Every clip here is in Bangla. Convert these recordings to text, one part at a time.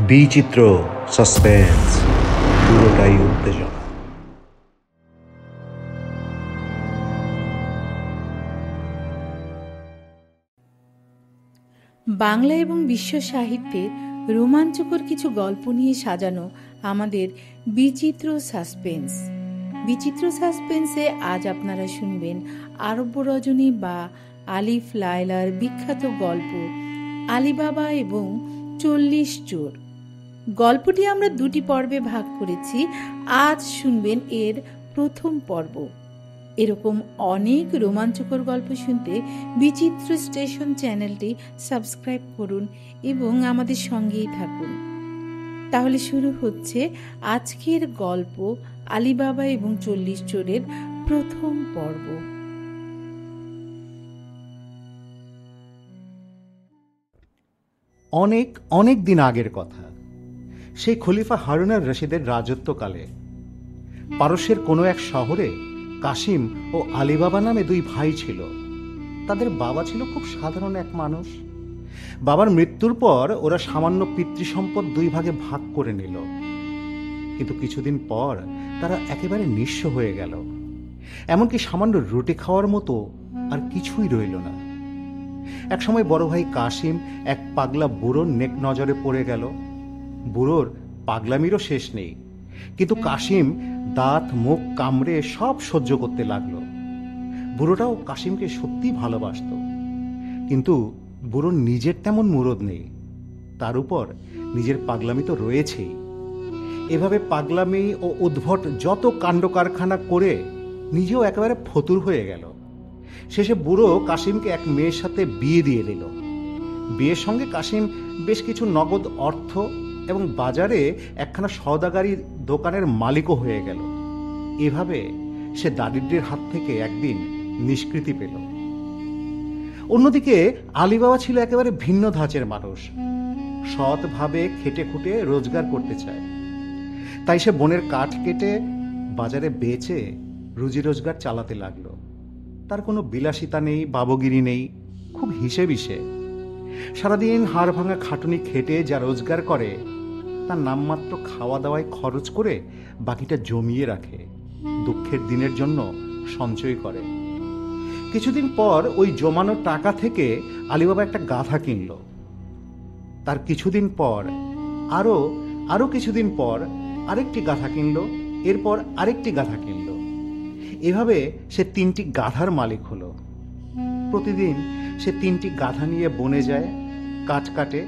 বিচিত্র, সাসপেন্স, পুরোটাই উত্তেজনা। বাংলা এবং বিশ্ব সাহিত্যের রোমাঞ্চকর কিছু গল্প নিয়ে সাজানো আমাদের বিচিত্র সাসপেন্স। বিচিত্র সাসপেন্সে আজ আপনারা শুনবেন আরব্য রজনী বা আলিফ লায়লার বিখ্যাত গল্প আলিবাবা এবং ৪০ চোর। গল্পটি আমরা দুটি পর্বে ভাগ করেছি। আজ শুনবেন এর প্রথম পর্ব। এরকম অনেক রোমাঞ্চকর গল্প শুনতে বিচিত্র স্টেশন চ্যানেলটি সাবস্ক্রাইব করুন এবং আমাদের সঙ্গেই থাকুন। তাহলে শুরু হচ্ছে আজকের গল্প আলিবাবা এবং ৪০ চোরের প্রথম পর্ব। অনেক অনেক দিন আগের কথা। সেই খলিফা হারুন আর রশিদের রাজত্বকালে পারস্যের কোনো এক শহরে কাসিম ও আলিবাবা নামে দুই ভাই ছিল। তাদের বাবা ছিল খুব সাধারণ এক মানুষ। বাবার মৃত্যুর পর ওরা সামান্য পিতৃসম্পদ দুই ভাগে ভাগ করে নিল। কিন্তু কিছুদিন পর তারা একেবারে নিঃস্ব হয়ে গেল। এমনকি সামান্য রুটি খাওয়ার মতো আর কিছুই রইল না। একসময় বড় ভাই কাসিম এক পাগলা বুড়োর নেক নজরে পড়ে গেল। বুড়োর পাগলামিরও শেষ নেই, কিন্তু কাসিম দাঁত মুখ কামড়ে সব সহ্য করতে লাগলো। বুড়োটাও কাসিমকে সত্যি ভালোবাসত, কিন্তু বুড়োর নিজের তেমন মুরদ নেই। তার উপর নিজের পাগলামি তো রয়েছেই। এভাবে পাগলামি ও উদ্ভট যত কাণ্ড কারখানা করে নিজেও একেবারে ফতুর হয়ে গেল। শেষে বুড়ো কাসিমকে এক মেয়ের সাথে বিয়ে দিয়ে দিল। বিয়ের সঙ্গে কাসিম বেশ কিছু নগদ অর্থ এবং বাজারে একখানা সওদাগারি দোকানের মালিকও হয়ে গেল। এভাবে সে দারিদ্র্যের হাত থেকে একদিন নিষ্কৃতি পেল। অন্যদিকে আলিবাবা ছিল একেবারে ভিন্ন ধাঁচের মানুষ। সৎভাবে খেটে খুঁটে রোজগার করতে চায়। তাই সে বনের কাঠ কেটে বাজারে বেচে রুজি রোজগার চালাতে লাগলো। তার কোনো বিলাসিতা নেই, বাবগিরি নেই, খুব হিসেবি সে। সারাদিন হাড় ভাঙা খাটুনি খেটে যা রোজগার করে তার নামমাত্র খাওয়া দাওয়ায় খরচ করে বাকিটা জমিয়ে রাখে, দুঃখের দিনের জন্য সঞ্চয় করে। কিছুদিন পর ওই জমানো টাকা থেকে আলিবাবা একটা গাধা কিনল। তার কিছুদিন পর আরো কিছুদিন পর আরেকটি গাধা কিনল, এরপর আরেকটি গাধা কিনল। এভাবে সে ৩টি গাধার মালিক হলো। প্রতিদিন সে ৩টি গাধা নিয়ে বনে যায়, কাঠ কাটে,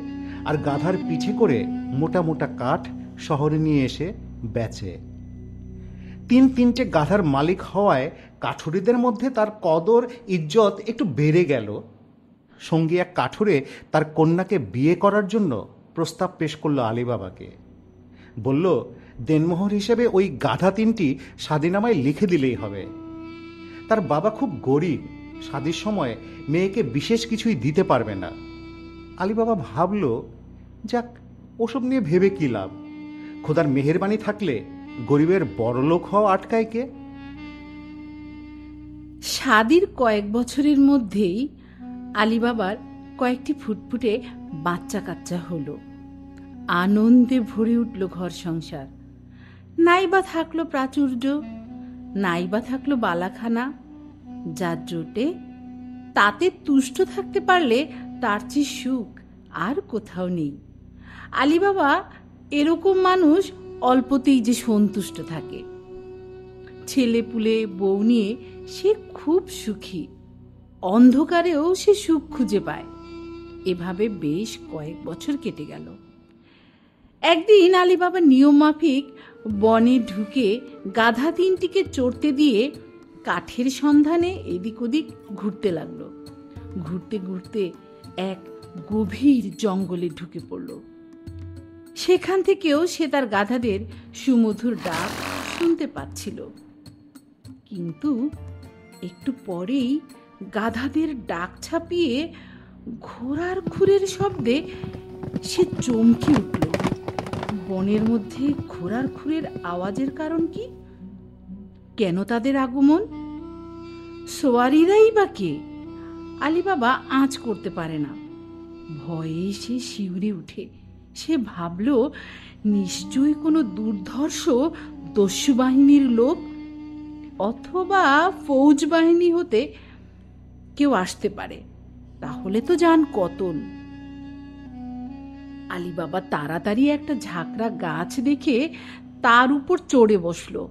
আর গাধার পিঠে করে মোটা মোটা কাঠ শহরে নিয়ে এসে বেচে। ৩টে গাধার মালিক হওয়ায় কাঠুরিদের মধ্যে তার কদর ইজ্জত একটু বেড়ে গেল। সঙ্গী এক কাঠুরে তার কন্যাকে বিয়ে করার জন্য প্রস্তাব পেশ করলো আলিবাবাকে। বলল, দেনমোহর হিসেবে ওই গাধা ৩টি স্বাধীনামায় লিখে দিলেই হবে। তার বাবা খুব গরিব, শাদীর সময় মেয়েকে বিশেষ কিছুই দিতে পারবে না। আলিবাবা ভাবল, যাক, ওসব নিয়ে ভেবে কি লাভ? খোদার মেহেরবানি থাকলে গরিবের বড়লোক হওয়া আটকায় কে? শাদীর কয়েক বছরের মধ্যেই আলিবাবার কয়েকটি ফুটফুটে বাচ্চা কাচ্চা হলো। আনন্দে ভরে উঠল ঘর সংসার। নাইবা থাকলো প্রাচুর্য, নাইবা থাকলো বালাখানা, যার জোটে তাতে তুষ্ট থাকতে পারলে তার চেয়ে সুখ আর কোথাও নেই। আলিবাবা এরকম মানুষ, অল্পতেই যে সন্তুষ্ট থাকে। ছেলে পুলে বউ নিয়ে সে খুব সুখী, অন্ধকারেও সে সুখ খুঁজে পায়। এভাবে বেশ কয়েক বছর কেটে গেল। একদিন আলিবাবা নিয়ম মাফিক বনে ঢুকে গাধা ৩টিকে চড়তে দিয়ে কাঠের সন্ধানে এদিক ওদিক ঘুরতে লাগলো। ঘুরতে ঘুরতে এক গভীর জঙ্গলে ঢুকে পড়ল। সেখান থেকেও সে তার গাধাদের সুমধুর ডাক শুনতে পাচ্ছিল। কিন্তু একটু পরেই গাধাদের ডাক ছাপিয়ে ঘোড়ার খুরের শব্দে সে চমকে উঠল। বনের মধ্যে ঘোড়ার খুরের আওয়াজের কারণ কি? কেন তাদের আগমন? সোয়ারিরাই বা কে? আলিবাবা আঁচ করতে পারে না। ভয়ে সে শিউরে উঠে সে ভাবল নিশ্চয়ই কোনো দুর্ধর্ষ দস্যু বাহিনীর লোক অথবা ফৌজ বাহিনী হতে কেউ আসতে পারে, তাহলে তো যান কতল। আলী বাবা তাড়াতাড়ি একটা ঝাঁকড়া গাছ দেখে তার উপর চড়ে বসলো।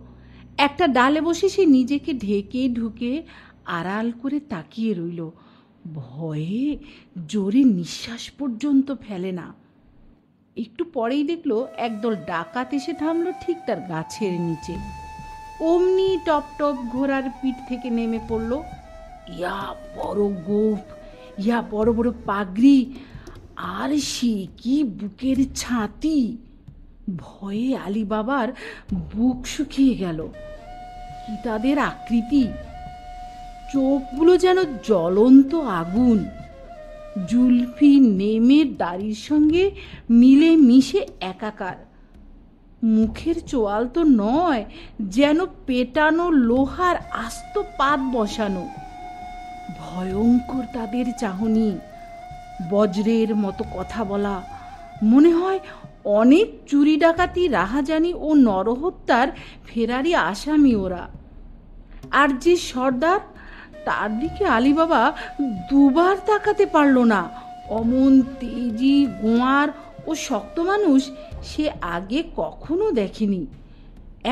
একটা ডালে বসে সে নিজেকে ঢেকে ঢুকে আড়াল করে তাকিয়ে রইল। ভয়ে জোরে নিঃশ্বাস পর্যন্ত ফেলে না। একটু পরেই দেখলো একদল ডাকাত এসে থামলো ঠিক তার গাছের নিচে। অমনি টপ টপ ঘোড়ার পিঠ থেকে নেমে পড়ল। ইয়া বড় গোঁফ, ইয়া বড় বড় পাগড়ি, আর সে কি বুকের ছাতি! ভয়ে আলী বাবার বুক শুকিয়ে গেল। কি তাদের আকৃতি! চোখগুলো যেন জ্বলন্ত আগুন, জুলফি নেমের দাড়ির সঙ্গে মিলে মিশে একাকার। মুখের চোয়াল তো নয়, যেন পেটানো লোহার আস্ত পাত বসানো। ভয়ঙ্কর তাদের চাহনি, বজ্রের মতো কথা বলা, মনে হয় অনেক চুরি ডাকাতি, রাহাজানি ও নরহত্যার ফেরারি আসামি ওরা। আর যে সর্দার, তার দিকে আলী বাবা দুবার তাকাতে পারল না। অমন তেজি, গোয়ার ও শক্ত মানুষ সে আগে কখনো দেখেনি,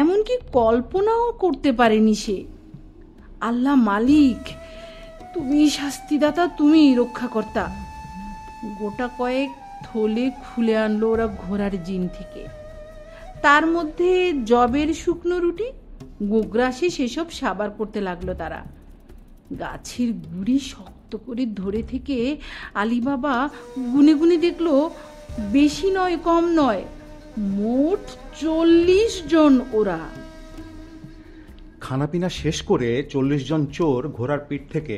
এমনকি কল্পনাও করতে পারেনি সে। আল্লাহ মালিক, তুমি শাস্তিদাতা, তুমি রক্ষাকর্তা। গোটা কয়েক থলে খুলে আনলো ওরা ঘোড়ার জিন থেকে। তার মধ্যে জবের শুকনো রুটি, গোগ্রাসে সেসব সাবার করতে লাগলো তারা। গাছের গুড়ি শক্ত করে ধরে থেকে আলী বাবা গুনে গুনে দেখলো বেশি নয় কম নয়, মোট 40 জন ওরা। খানাপিনা শেষ করে 40 জন চোর ঘোড়ার পিঠ থেকে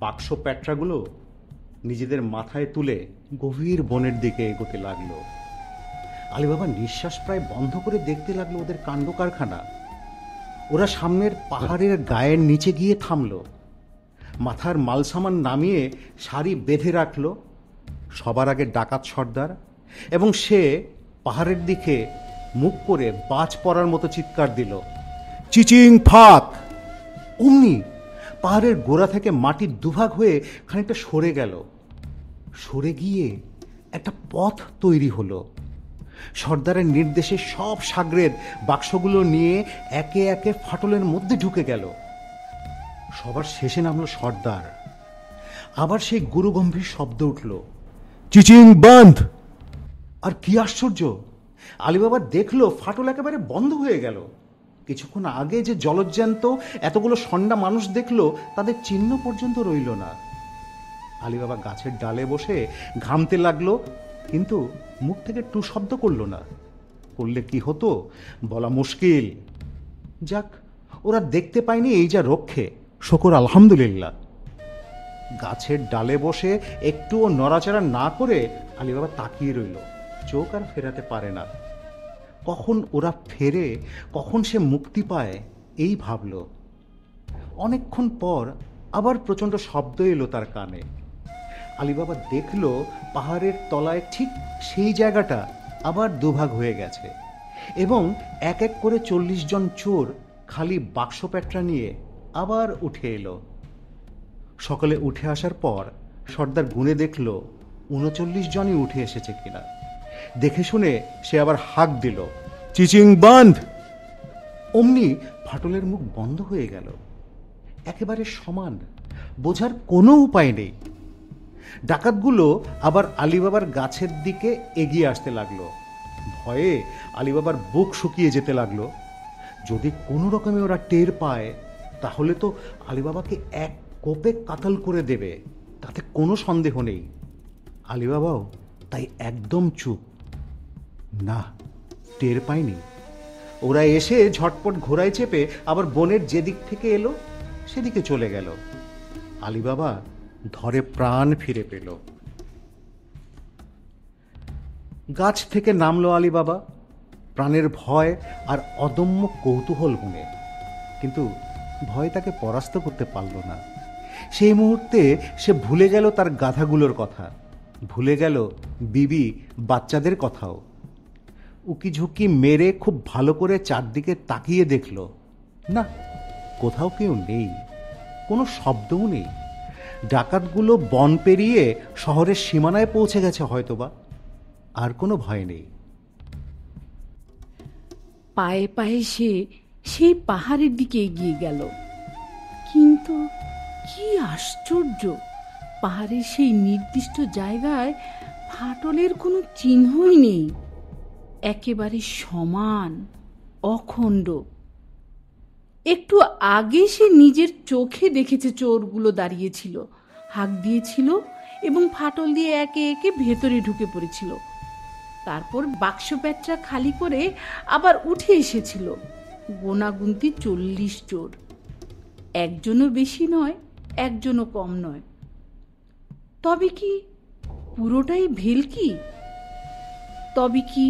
বাক্স প্যাট্রাগুলো নিজেদের মাথায় তুলে গভীর বনের দিকে এগোতে লাগলো। আলী বাবা নিঃশ্বাস প্রায় বন্ধ করে দেখতে লাগলো ওদের কাণ্ড কারখানা। ওরা সামনের পাহাড়ের গায়ের নিচে গিয়ে থামলো, মাথার মালসামান নামিয়ে সারি বেঁধে রাখলো। সবার আগে ডাকাত সর্দার, এবং সে পাহাড়ের দিকে মুখ করে বাজ পড়ার মতো চিৎকার দিল, চিচিং ফাক! অমনি পাহাড়ের গোড়া থেকে মাটির দুভাগ হয়ে খানিকটা সরে গেল। সরে গিয়ে একটা পথ তৈরি হলো। সর্দারের নির্দেশে সব সাগরেদ বাক্সগুলো নিয়ে একে একে ফাটলের মধ্যে ঢুকে গেল। সবার শেষে নামলো সর্দার। আবার সেই গুরুগম্ভীর শব্দ উঠল, চিচিং বন্ধ! আর কি আশ্চর্য, আলী বাবা দেখলো ফাটল একেবারে বন্ধ হয়ে গেল। কিছুক্ষণ আগে যে জলজ্যান্ত এতগুলো সন্ডা মানুষ দেখলো, তাদের চিহ্ন পর্যন্ত রইল না। আলী বাবা গাছের ডালে বসে ঘামতে লাগলো, কিন্তু মুখ থেকে টু শব্দ করলো না। করলে কি হতো বলা মুশকিল। যাক, ওরা দেখতে পায়নি, এই যা রক্ষে, শকর আলহামদুলিল্লাহ। গাছের ডালে বসে একটুও নড়াচড়া না করে আলী বাবা তাকিয়ে রইল, চোখ আর ফেরাতে পারে না। কখন ওরা ফেরে, কখন সে মুক্তি পায়, এই ভাবল। অনেকক্ষণ পর আবার প্রচণ্ড শব্দ এলো তার কানে। আলী বাবা দেখল পাহাড়ের তলায় ঠিক সেই জায়গাটা আবার দুভাগ হয়ে গেছে, এবং এক এক করে 40 জন চোর খালি বাক্স প্যাট্রা নিয়ে আবার উঠে এলো। সকালে উঠে আসার পর সর্দার গুনে দেখল 39 জনই উঠে এসেছে কিনা। দেখে শুনে সে আবার হাঁক দিল, চিচিং বন্ধ! অমনি ফাটলের মুখ বন্ধ হয়ে গেল, একেবারে সমান, বোঝার কোনো উপায় নেই। ডাকাতগুলো আবার আলীবাবার গাছের দিকে এগিয়ে আসতে লাগলো। ভয়ে আলীবাবার বুক শুকিয়ে যেতে লাগলো। যদি কোনো রকমে ওরা টের পায়, তাহলে তো আলীবাবাকে এক কোপে কাতাল করে দেবে, তাতে কোনো সন্দেহ নেই। আলীবাবাও তাই একদম চুপ। না, টের পায়নি। ওরা এসে ঝটপট ঘোড়ায় চেপে আবার বনের যেদিক থেকে এলো সেদিকে চলে গেল। আলীবাবা ধরে প্রাণ ফিরে পেল। গাছ থেকে নামলো আলীবাবা, প্রাণের ভয় আর অদম্য কৌতূহল গুণে। কিন্তু ভয় তাকে পরাস্ত করতে পারল না। সেই মুহূর্তে সে ভুলে গেল তার গাধাগুলোর কথা, ভুলে গেল বিবি বাচ্চাদের কথাও। উকিঝুঁকি মেরে খুব ভালো করে চারদিকে তাকিয়ে দেখল, না, কোথাও কেউ নেই, কোনো শব্দও নেই। ডাকাতগুলো বন পেরিয়ে শহরের সীমানায় পৌঁছে গেছে হয়তোবা। আর কোনো ভয় নেই। পায়ে পায়ে সে সেই পাহাড়ের দিকে এগিয়ে গেল। কিন্তু কি আশ্চর্য, পাহাড়ের সেই নির্দিষ্ট জায়গায় ফাটলের কোনো চিহ্নই নেই, একেবারে সমান, অখণ্ড। একটু আগে সে নিজের চোখে দেখেছে চোরগুলো দাঁড়িয়েছিল, হাঁক দিয়েছিল এবং ফাটল দিয়ে একে একে ভেতরে ঢুকে পড়েছিল। তারপর বাক্স প্যাটরা খালি করে আবার উঠে এসেছিল। গোনাগুনতি 40 চোর, একজনও বেশি নয়, একজনও কম নয়। তবে কি পুরোটাই ভেলকি? তবে কি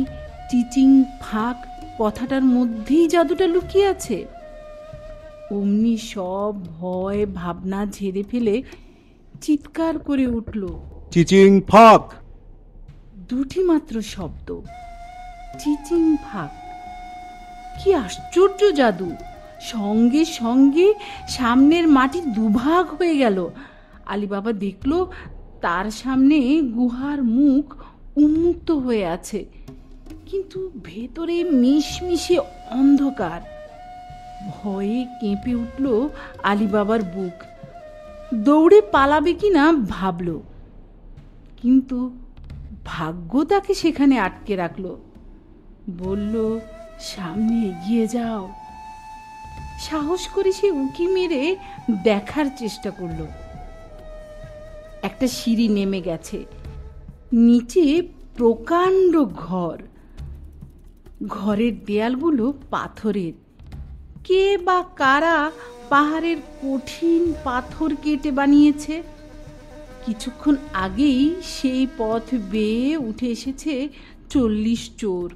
চিচিং ফাঁক কথাটার মধ্যেই জাদুটা লুকিয়ে আছে? অমনি সব ভয় ভাবনা ঝেড়ে ফেলে চিৎকার করে উঠল, চিচিং ফাঁক! দুটি মাত্র শব্দ, চিচিং ফাঁক। কি আশ্চর্য জাদু! সঙ্গে সঙ্গে সামনের মাটি দুভাগ হয়ে গেল। আলিবাবা দেখল তার সামনে গুহার মুখ উন্মুক্ত হয়ে আছে, কিন্তু ভেতরে মিশমিশে অন্ধকার। ভয়ে কেঁপে উঠল আলিবাবার বুক। দৌড়ে পালাবে কিনা ভাবল, কিন্তু ভাগ্য তাকে সেখানে আটকে রাখল। বলল, সামনে এগিয়ে যাও। সাহস করে সে উঁকি মেরে দেখার চেষ্টা করল। একটা সিঁড়ি নেমে গেছে, নিচে প্রকাণ্ড ঘর। ঘরের দেয়ালগুলো পাথরের। কে বা কারা পাহাড়ের কঠিন পাথর কেটে বানিয়েছে। কিছুক্ষণ আগেই সেই পথ বেয়ে উঠে এসেছে 40 চোর।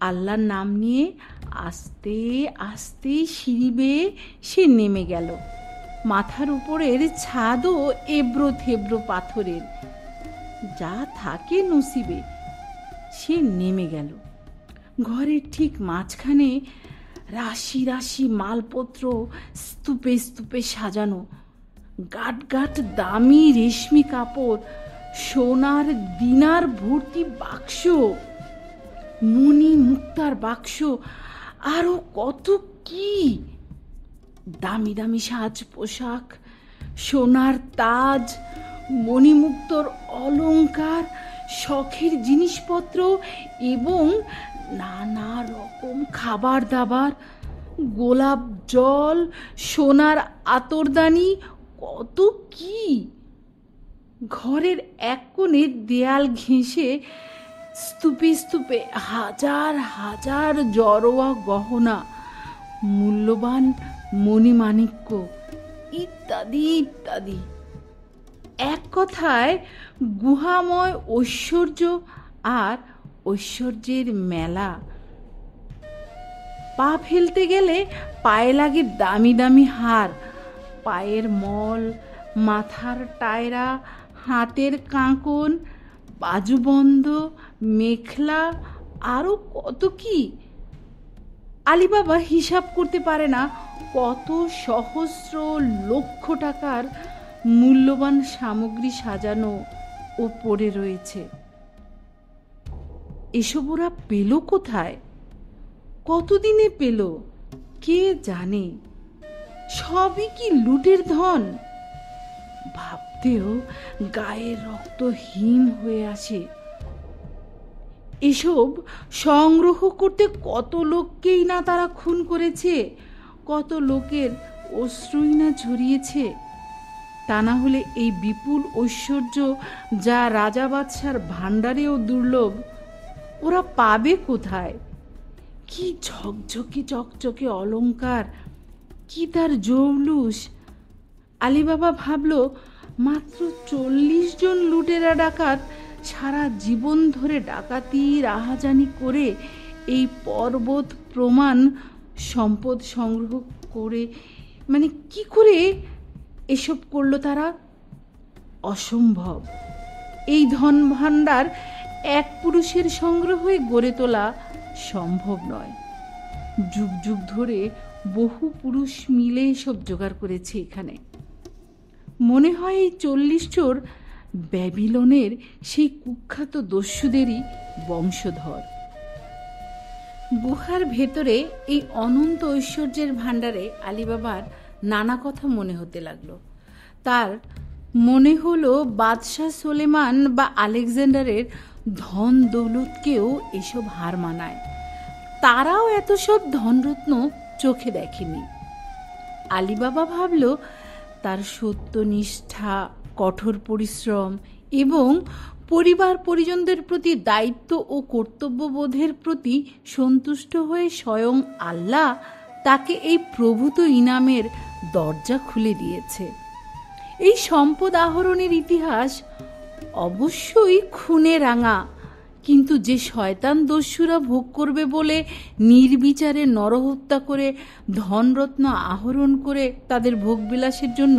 আল্লাহর নাম নিয়ে আস্তে আস্তে সিঁড়ি বেয়ে সে নেমে গেল। মাথার উপরের ছাদও এবড়ো থেবড়ো পাথরের। যা থাকে নসিবে। সে নেমে গেল। ঘরের ঠিক মাঝখানে রাশি রাশি মালপত্র স্তূপে স্তূপে সাজানো, গাট গাট দামি রেশমি কাপড়, সোনার দিনার ভর্তি বাক্স, মণি মুক্তার বাক্স, আরো কত কি! দামি দামি সাজ পোশাক, সোনার তাজ, মণিমুক্তর অলংকার, শখের জিনিসপত্র এবং নানা রকম খাবার দাবার, গোলাপ জল, সোনার আতরদানি, কত কি! ঘরের এক কোণে দেয়াল ঘেঁষে স্তূপে স্তূপে হাজার হাজার জড়োয়া গহনা, মূল্যবান মণিমাণিক্য ইত্যাদি ইত্যাদি। এক কথায় গুহাময় ঐশ্বর্য আর ঐশ্বর্যের মেলা। পা ফেলতে গেলে পায়ে লাগে দামি দামি হার, পায়ের মল, মাথার টায়রা, হাতের কাঁকন, বাজুবন্ধ, মেখলা, আরো কত কি! আলিবাবা হিসাব করতে পারে না কত সহস্র লক্ষ টাকার মূল্যবান সামগ্রী সাজানো ও পড়ে রয়েছে। এসব ওরা পেল কোথায়? কতদিনে পেল কে জানে? সবই কি লুটের ধন? ভাবতেও গায়ের রক্ত হিম হয়ে আসে। এসব সংগ্রহ করতে কত লোককেই না তারা খুন করেছে, কত লোকের অশ্রুই না ঝরিয়েছে। তা না হলে এই বিপুল ঐশ্বর্য, যা রাজা বাদশার ভাণ্ডারেও দুর্লভ, ওরা পাবে কোথায়? কি ঝকঝকে চকচকে অলংকার, কি তার জৌলুস! আলিবাবা ভাবল, মাত্র 40 জন লুটেরা ডাকাত সারা জীবন ধরে ডাকাতি রাহাজানি করে এই পর্বত প্রমাণ সম্পদ সংগ্রহ করে, কি করে এসব করলো তারা? অসম্ভব। এই ধন ভাণ্ডার এক পুরুষের সংগ্রহে গড়ে তোলা সম্ভব নয়। যুগ যুগ ধরে বহু পুরুষ মিলে এসব জোগাড় করেছে এখানে। মনে হয় এই 40 চোর ব্যাবিলনের সেই কুখ্যাত দস্যুদেরই বংশধর। গুহার ভেতরে এই অনন্ত ঐশ্বর্যের ভাণ্ডারে আলীবাবার নানা কথা মনে হতে লাগলো। তার মনে হলো বাদশাহ সোলেমান বা আলেকজান্ডারের ধন দৌলতকেও এসব হার মানায়। তারাও এত সব ধনরত্ন চোখে দেখেনি। আলীবাবা ভাবল তার সত্যনিষ্ঠা, কঠোর পরিশ্রম এবং পরিবার পরিজনদের প্রতি দায়িত্ব ও কর্তব্যবোধের প্রতি সন্তুষ্ট হয়ে স্বয়ং আল্লাহ তাকে এই প্রভূত ইনামের দরজা খুলে দিয়েছে। এই সম্পদ আহরণের ইতিহাস অবশ্যই খুনে রাঙা, কিন্তু যে শয়তান দস্যুরা ভোগ করবে বলে নির্বিচারে নরহত্যা করে ধনরত্ন আহরণ করে তাদের ভোগবিলাসের জন্য,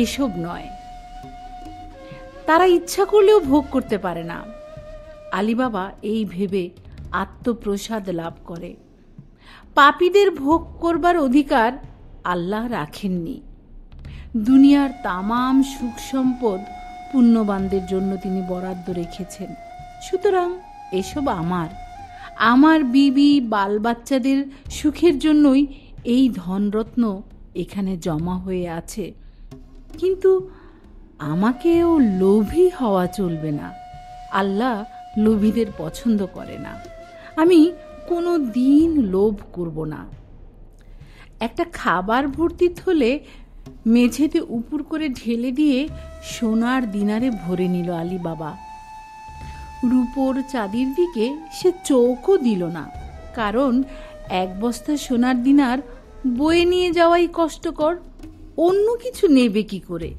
এসব নয়। তারা ইচ্ছা করলেও ভোগ করতে পারে না। আলীবাবা এই ভেবে আত্মপ্রসাদ লাভ করে। পাপীদের ভোগ করবার অধিকার আল্লাহ রাখেননি। দুনিয়ার তামাম সুখ সম্পদ পুণ্যবানদের জন্য তিনি বরাদ্দ রেখেছেন। সুতরাং এসব আমার বিবি বাল বাচ্চাদের সুখের জন্যই এই ধনরত্ন এখানে জমা হয়ে আছে। কিন্তু আমাকেও লোভী হওয়া চলবে না। আল্লাহ লোভীদের পছন্দ করে না। আমি কোনো দিন লোভ করব না। একটা খাবার ভর্তি থলে মেঝেতে উপুর করে ঢেলে দিয়ে সোনার দিনারে ভরে নিল আলীবাবা। রূপোর চাঁদির দিকে সে চোখও দিল না, কারণ এক বস্তা সোনার দিনার বয়ে নিয়ে যাওয়াই কষ্টকর। অন্য কিছু নেবে কি করে?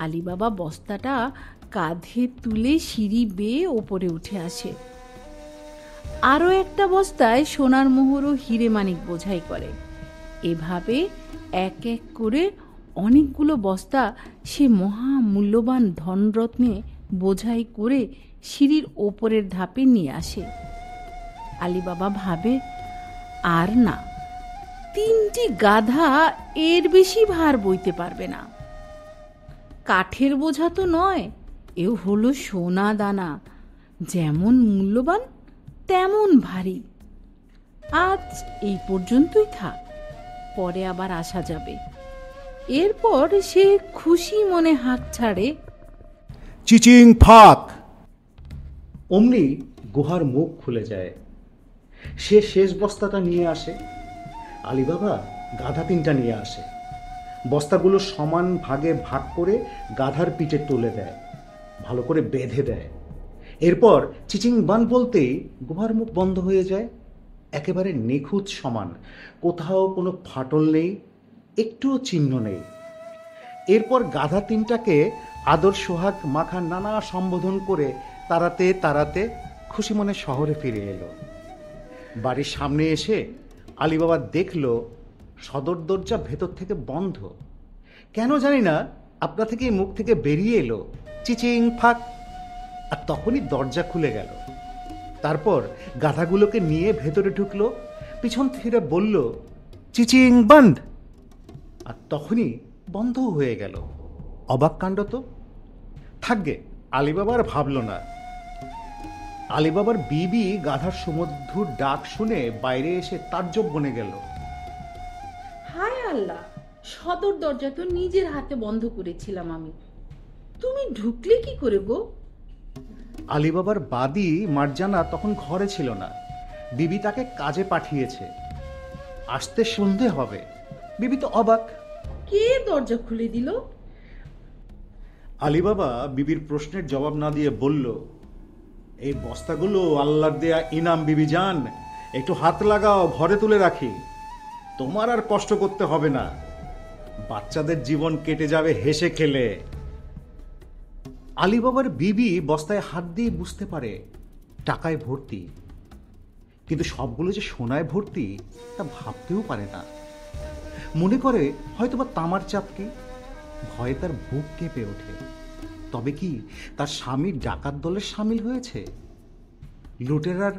আলীবাবা বস্তাটা কাঁধে তুলে সিঁড়ি বেয়ে ওপরে উঠে আসে। আরও একটা বস্তায় সোনার মোহর ও হিরে মানিক বোঝাই করে। এভাবে এক এক করে অনেকগুলো বস্তা সে মহা মূল্যবান ধনরত্নে বোঝাই করে সিঁড়ির ওপরের ধাপে নিয়ে আসে। আলীবাবা ভাবে, আর না, 3টি গাধা এর বেশি ভার বইতে পারবে না। কাঠের বোঝা তো নয়, এও হলো সোনা দানা, যেমন মূল্যবান তেমন ভারী। আজ এই পর্যন্তই থাক, পরে আবার আসা যাবে। এরপর সে খুশি মনে হাঁক ছাড়ে, চিচিং ফাক। অমনি গুহার মুখ খুলে যায়। সে শেষ বস্তাটা নিয়ে আসে। আলীবাবা গাধা 3টা নিয়ে আসে। বস্তাগুলো সমান ভাগে ভাগ করে গাধার পিঠে তুলে দেয়, ভালো করে বেঁধে দেয়। এরপর চিচিং বান বলতেই গুহার মুখ বন্ধ হয়ে যায়। একেবারে নিখুঁত সমান, কোথাও কোনো ফাটল নেই, একটুও চিহ্ন নেই। এরপর গাধা 3টাকে আদর সোহাগ মাখা নানা সম্বোধন করে তাড়াতে তাড়াতে খুশি মনে শহরে ফিরে এলো। বাড়ির সামনে এসে আলীবাবা দেখল সদর দরজা ভেতর থেকে বন্ধ। কেন জানি না আপনা থেকে মুখ থেকে বেরিয়ে এলো চিচিং ফাক, আর তখনই দরজা খুলে গেল। তারপর গাধাগুলোকে নিয়ে ভেতরে ঢুকলো, পিছন থেকে বলল চিচিং বন্ধ, আর তখনই বন্ধ হয়ে গেল। অবাক কাণ্ড তো। থাকবে, আলীবাবার ভাবল না। আলীবাবার বিবি গাধার সুমধুর ডাক শুনে বাইরে এসে তাজ্জব বনে গেল। হায় আল্লাহ, সদর দরজা তো নিজের হাতে বন্ধ করেছিলাম আমি, তুমি ঢুকলে কি করে গো? আলীবাবার বাদী মার্জানা তখন ঘরে ছিল না। বিবি তাকে কাজে পাঠিয়েছে, আসতে সন্ধে হবে। বিবি তো অবাক। কে দরজা খুলে দিল? আলীবাবা বিবির প্রশ্নের জবাব না দিয়ে বলল, এই বস্তাগুলো আল্লাহর দেয়া ইনাম বিবি জান, একটু হাত লাগাও, ঘরে তুলে রাখি। তোমার আর কষ্ট করতে হবে না, বাচ্চাদের জীবন কেটে যাবে হেসে খেলে। আলীবাবার বিবি বস্তায় হাত দিয়ে বুঝতে পারে টাকায় ভর্তি, কিন্তু সবগুলো যে সোনায় ভর্তি তা ভাবতেও পারে না। মনে করে হয়তোবা তামার চাপকি। ভয়ে তার বুক কেঁপে ওঠে। তবে কি তার স্বামী ডাকাত দলের সামিল হয়েছে, লুটেরার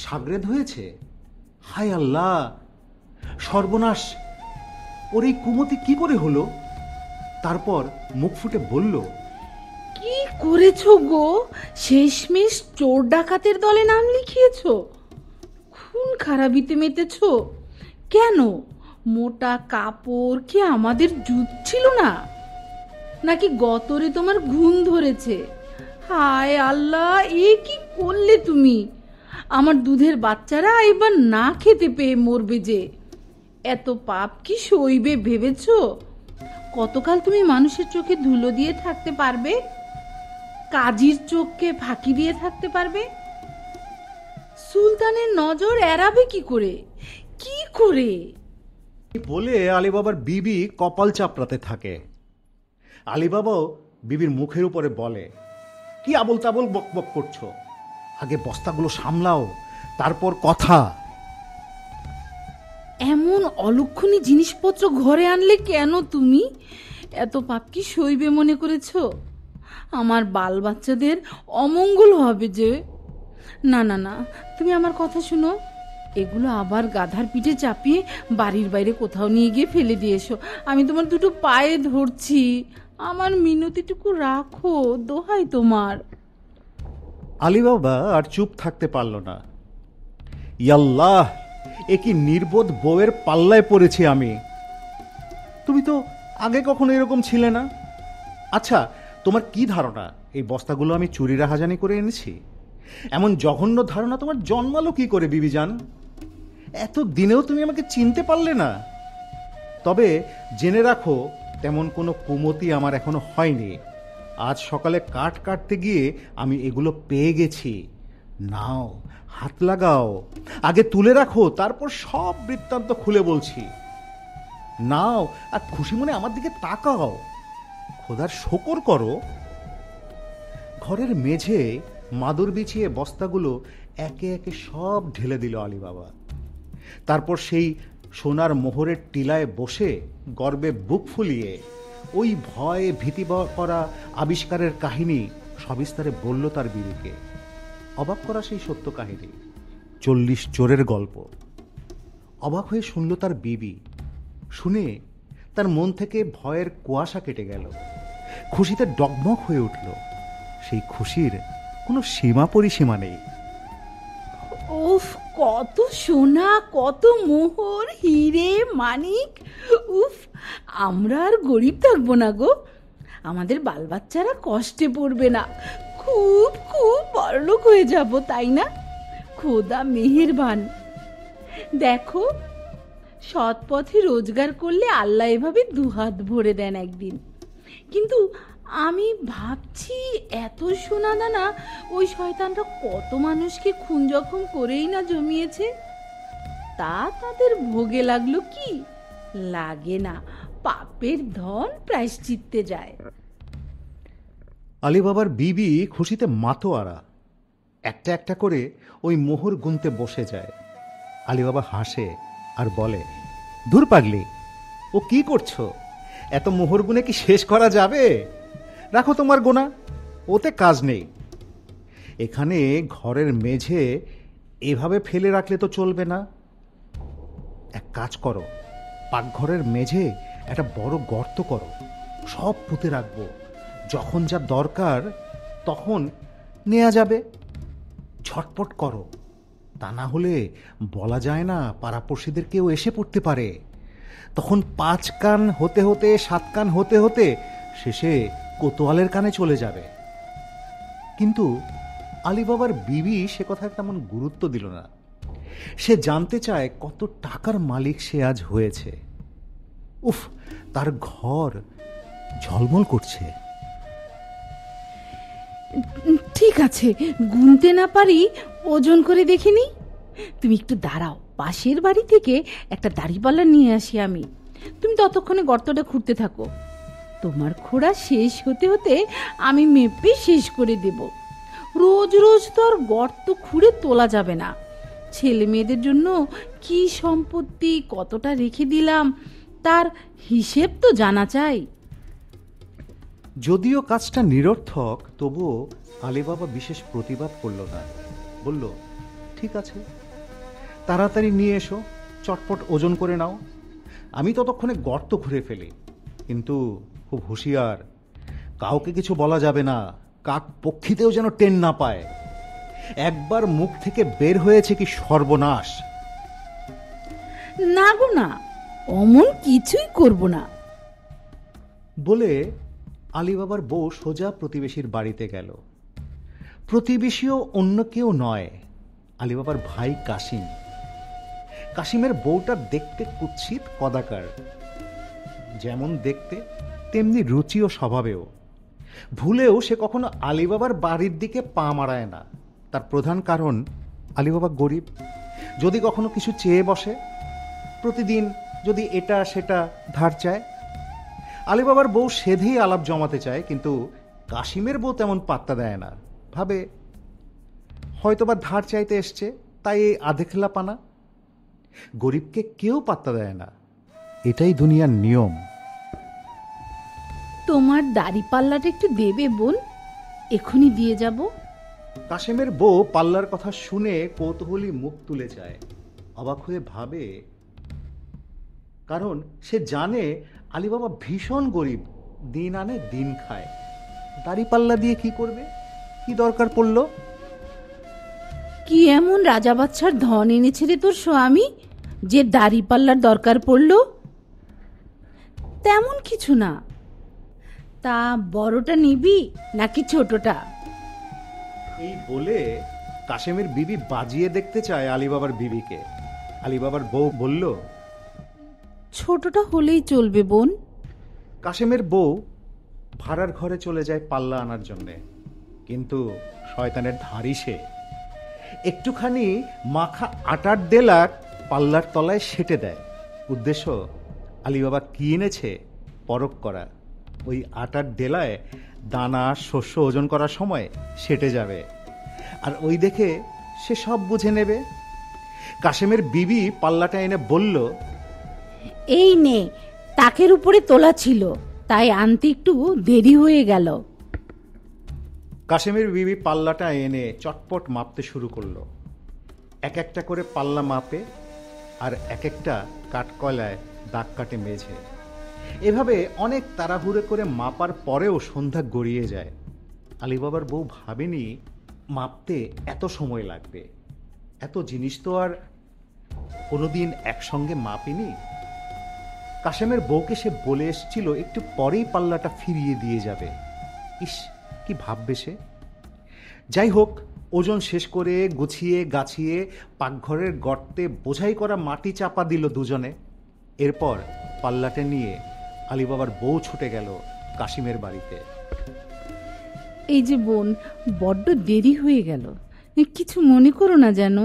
সাগরেদ হয়েছে? হায় আল্লাহ, সর্বনাশ! ওর এই কুমতি কি করে হলো? তারপর মুখ ফুটে বলল, কি করেছো গো? শেষমেশ চোর ডাকাতের দলে নাম লিখিয়েছো, খুন খারাপিতে মেতেছো কেন? মোটা কাপড় কি আমাদের জুত ছিল না, নাকি গতরে তোমার ঘুম ধরেছে? হায় আল্লাহ, এ কি করলে তুমি? আমার দুধের বাচ্চারা এবার না খেতে পেয়ে মরবে যে। এত পাপ কি সইবে ভেবেছো? কতকাল তুমি মানুষের চোখে ধুলো দিয়ে থাকতে পারবে? কাজীর চোখকে ফাঁকি দিয়ে থাকতে পারবে? সুলতানের নজর এড়াবে কি করে? কি করে? বলে আলীবাবার বিবি কপাল চাপড়াতে থাকে। আলীবাবাও বিবির মুখের উপরে বলে, কি আবল তাবল বকবক করছো? আগে বস্তাগুলো সামলাও, তারপর কথা। এমন অলক্ষণী জিনিসপত্র ঘরে আনলে কেন তুমি? এত পাপ কি সইবে মনে করেছো? আমার বাল বাচ্চাদের অমঙ্গল হবে যে। না না না, তুমি আমার কথা শুনো। এগুলো আবার গাধার পিঠে চাপিয়ে বাড়ির বাইরে কোথাও নিয়ে গিয়ে ফেলে দিয়ে এসো। আমি তোমার দুটো পায়ে ধরছি, আমার মিনতিটুকু রাখো, দোহাই তোমার। আলীবাবা আর চুপ থাকতে পারল না। ইয়াল্লাহ, এ কি নির্বোধ বউয়ের পাল্লায় পড়েছি আমি। তুমি তো আগে কখনো এরকম ছিলে না। আচ্ছা, তোমার কি ধারণা এই বস্তাগুলো আমি চুরি রাহাজানি করে এনেছি? এমন জঘন্য ধারণা তোমার জন্মালো কি করে বিবিজান? এত দিনেও তুমি আমাকে চিনতে পারলে না? তবে জেনে রাখো, তেমন কোনো কুমতি আমার এখনো হয়নি। আজ সকালে কাঠ কাটতে গিয়ে আমি এগুলো পেয়ে গেছি। নাও, হাত লাগাও, আগে তুলে রাখো, তারপর সব বৃত্তান্ত খুলে বলছি। নাও, আর খুশি মনে আমার দিকে তাকাও, খোদার শকর করো। ঘরের মেঝে মাদুর বিছিয়ে বস্তাগুলো একে একে সব ঢেলে দিল আলীবাবা। তারপর সেই সোনার মোহরের টিলায় বসে গর্বে বুক ফুলিয়ে ওই ভয়ে ভীতি করা আবিষ্কারের কাহিনী সবিস্তারে বলল তার বিবিকে। অবাক করা সেই সত্য কাহিনী, 40 চোরের গল্প। অবাক হয়ে শুনল তার বিবি। শুনে তার মন থেকে ভয়ের কুয়াশা কেটে গেল, খুশিতে ডগমগ হয়ে উঠল। সেই খুশির কোনো সীমা পরিসীমা নেই। উফ, কত সোনা, কত মোহর, হিরে, মানিক! উফ, আমরা আর গরিব থাকবো না গো। আমাদের বাল বাচ্চারা কষ্টে পড়বে না, খুব খুব বড়লোক হয়ে যাব, তাই না? খোদা মেহেরবান। দেখো, সৎ পথে রোজগার করলে আল্লাহ এভাবে দুহাত ভরে দেন একদিন। কিন্তু আমি ভাবছি, এত সোনা দানা ওই শয়তানটা কত মানুষকে খুন জখম করেই না জমিয়েছে। তা তাদের ভোগে লাগলো কি? লাগে না, পাপের ধন প্রায়শ্চিত্তে যায়। আলীবাবার বিবি খুশিতে মাতোয়ারা। একটা একটা করে ওই মোহর গুনতে বসে যায়। আলীবাবা হাসে আর বলে, ধুর পাগলি, ও কি করছো? এত মোহর গুনে কি শেষ করা যাবে? রাখো তোমার গোনা, ওতে কাজ নেই। এখানে ঘরের মেঝে এভাবে ফেলে রাখলে তো চলবে না। এক কাজ করো, পাকঘরের মেঝে একটা বড় গর্ত করো, সব পুঁতে রাখবো। যখন যা দরকার তখন নেওয়া যাবে। ঝটপট করো, তা না হলে বলা যায় না, পাড়াপড়শিদের কেউ এসে পড়তে পারে। তখন 5 কান হতে হতে 7 কান হতে হতে শেষে কোতোয়ালের কানে চলে যাবে। কিন্তু আলীবাবার বিবি সে কথা তেমন গুরুত্ব দিল না। সে জানতে চায় কত টাকার মালিক সে আজ হয়েছে। উফ, তার ঘর ঝলমল করছে। ঠিক আছে, গুনতে না পারি, ওজন করে দেখিনি। তুমি একটু দাঁড়াও, পাশের বাড়ি থেকে একটা দাড়িপাল্লা নিয়ে আসি আমি। তুমি ততক্ষণে গর্তটা খুঁড়তে থাকো। তোমার খোঁড়া শেষ হতে হতে আমি মেপে শেষ করে দেব। রোজ রোজ তো আর গর্ত খুঁড়ে তোলা যাবে না। ছেলে মেয়েদের জন্য কি সম্পত্তি কতটা রেখে দিলাম, তার হিসেব তো জানা চাই। যদিও কাজটা নিরর্থক, তবুও আলীবাবা বিশেষ প্রতিবাদ করল না। বলল, ঠিক আছে, তাড়াতাড়ি নিয়ে এসো, চটপট ওজন করে নাও, আমি ততক্ষণে গর্ত ঘুরে ফেলি। কিন্তু খুব হুঁশিয়ার, কাউকে কিছু বলা যাবে না, কাক পক্ষীতেও যেন টেন না পায়। একবার মুখ থেকে বের হয়েছে কি সর্বনাশ। না গো না, অমন কিছুই করব না। বলে আলীবাবার বউ সোজা প্রতিবেশীর বাড়িতে গেল। প্রতিবেশীও অন্য কেউ নয়, আলীবাবার ভাই কাশিম। কাশিমের বউটা দেখতে কুৎসিত কদাকার, যেমন দেখতে তেমনি রুচি ও স্বভাবেও। ভুলেও সে কখনো আলীবাবার বাড়ির দিকে পা মারায় না। তার প্রধান কারণ, আলীবাবা গরিব, যদি কখনো কিছু চেয়ে বসে, প্রতিদিন যদি এটা সেটা ধার চায়। আলীবাবার বউ সেধেই আলাপ জমাতে চায়, কিন্তু কাশিমের বউ তেমন পাত্তা দেয় না। ভাবে হয়তোবা ধার চাইতে এসছে, তাই এই আধেখেলাপানা। গরিবকে কেউ পাত্তা দেয় না, এটাই দুনিয়ার নিয়ম। তোমার দাড়ি পাল্লাটা একটু দেবে বোন, এখনই দিয়ে যাব। কাশিমের বউ পাল্লার কথা শুনে কৌতূহলী মুখ তুলে যায়, অবাক হয়ে ভাবে, কারণ সে জানে আলীবাবা ভীষণ গরিব, দিন আনে দিন খায়। দাড়ি পাল্লা দিয়ে কি করবে, কি দরকার পড়ল? কি এমন রাজা বাচ্চার ধন এনেছে রে তোর স্বামী যে দাড়ি পাল্লার দরকার পড়ল? তেমন কিছু না। তা বড়টা নিবি নাকি ছোটটা? এই বলে কাশেমের বিবি বাজিয়ে দেখতে চায় আলীবাবার বিবিকে। আলীবাবার বউ বলল, ছোটটা হলেই চলবে বোন। কাশেমের বউ ভাড়ার ঘরে চলে যায় পাল্লা আনার জন্যে, কিন্তু শয়তানের ধারই সে। একটুখানি মাখা আটার ডেলা পাল্লার তলায় সেটে দেয়। উদ্দেশ্য, আলীবাবা কি এনেছে পরখ করা। ওই আটার ডেলায় দানা শস্য ওজন করার সময় সেটে যাবে, আর ওই দেখে সে সব বুঝে নেবে। কাশেমের বিবি পাল্লাটা এনে বলল, এই নে, তাকের উপরে তোলা ছিল, তাই আনতে একটু দেরি হয়ে গেল। কাশেমের বিবি পাল্লাটা এনে চটপট মাপতে শুরু করলো। এক একটা করে পাল্লা মাপে, আর এক একটা কাঠকয়লায় দাগ কাটে মেঝে। এভাবে অনেক তাড়াহুড়ো করে মাপার পরেও সন্ধ্যা গড়িয়ে যায়। আলীবাবার বউ ভাবেনি মাপতে এত সময় লাগবে। এত জিনিস তো আর কোনোদিন একসঙ্গে মাপিনি। কাশেমের বউকে সে বলে এসেছিল একটু পরেই পাল্লাটা ফিরিয়ে দিয়ে যাবে। ইস, কি ভাববে সে। যাই হোক, ওজন শেষ করে গুছিয়ে গাছিয়ে পাকঘরের গর্তে বোঝাই করা মাটি চাপা দিল দুজনে। এরপর পাল্লাটা নিয়ে আলীবাবার বউ ছুটে গেল কাশিমের বাড়িতে। এই যে বোন, বড্ড দেরি হয়ে গেল, কিছু মনে করো না যেন।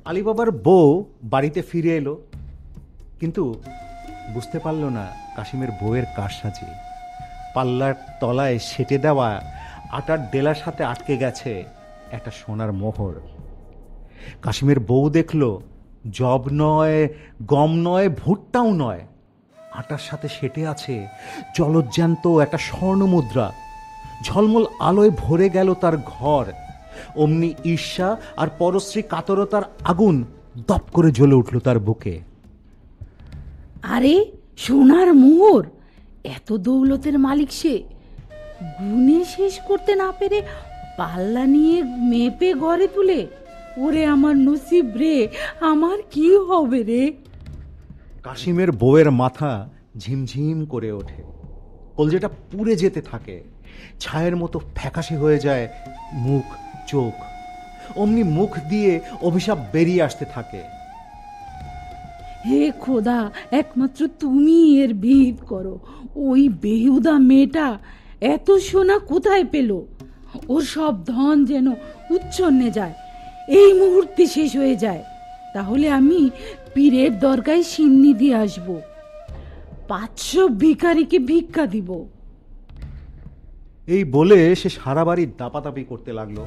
আলীবাবার বউ বাড়িতে ফিরে এলো, কিন্তু বুঝতে পারল না কাশিমের বউয়ের কারসাজি। পাল্লার তলায় সেটে দেওয়া আটার ডেলার সাথে আটকে গেছে একটা সোনার মোহর। কাশিমের বউ দেখল, জব নয়, গম নয়, ভুট্টাও নয়, আটার সাথে সেটে আছে জলজ্যান্ত একটা স্বর্ণমুদ্রা। ঝলমল আলোয় ভরে গেল তার ঘর। অমনি ঈর্ষা আর পরশ্রী কাতরতার আগুন দপ করে জ্বলে উঠল তার বুকে। আরে, সোনার মোহর! এত দৌলতের মালিক সে, গুনে শেষ করতে না পেরে পাল্লা নিয়ে মেপে ঘরে তুলে। ওরে আমার নসিব রে, আমার কি হবে রে? কাশিমের বউয়ের মাথা ঝিমঝিম করে ওঠে, কলজেটা পুড়ে যেতে থাকে, ছায়ের মতো ফ্যাকাশে হয়ে যায় মুখ চোখ। অমনি মুখ দিয়ে অভিশাপ বেরিয়ে আসতে থাকে। হে খোদা, একমাত্র তুমি এর বিহিত করো। ওই বেহুদা মেয়েটা এত সোনা কোথায় পেল? ওর সব ধন যেন উচ্ছন্নে যায়, এই মুহূর্তে শেষ হয়ে যায়। তাহলে আমি পীরের দরগায় সিন্নি দিয়ে আসব, 500 ভিখারিকে ভিক্ষা দিব। এই বলে সে সারা বাড়ি দাপাদাপি করতে লাগলো।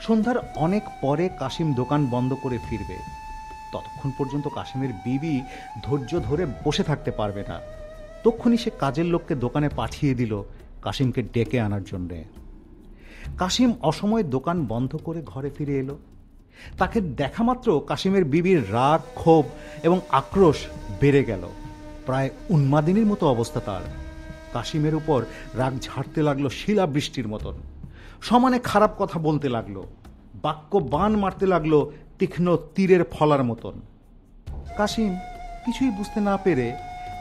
সন্ধ্যার অনেক পরে কাশিম দোকান বন্ধ করে ফিরবে। ততক্ষণ পর্যন্ত কাশিমের বিবি ধৈর্য ধরে বসে থাকতে পারবে না। তক্ষুনি সে কাজের লোককে দোকানে পাঠিয়ে দিল কাশিমকে ডেকে আনার জন্যে। কাশিম অসময়ে দোকান বন্ধ করে ঘরে ফিরে এলো। তাকে দেখা মাত্র কাশিমের বিবির রাগ, ক্ষোভ এবং আক্রোশ বেড়ে গেল। প্রায় উন্মাদিনীর মতো অবস্থা তার। কাশিমের উপর রাগ ঝাড়তে লাগলো শিলাবৃষ্টির মতন। সমানে খারাপ কথা বলতে লাগলো, বাক্য বান মারতে লাগলো তীক্ষ্ণ তীরের ফলার মতন। কাশিম কিছুই বুঝতে না পেরে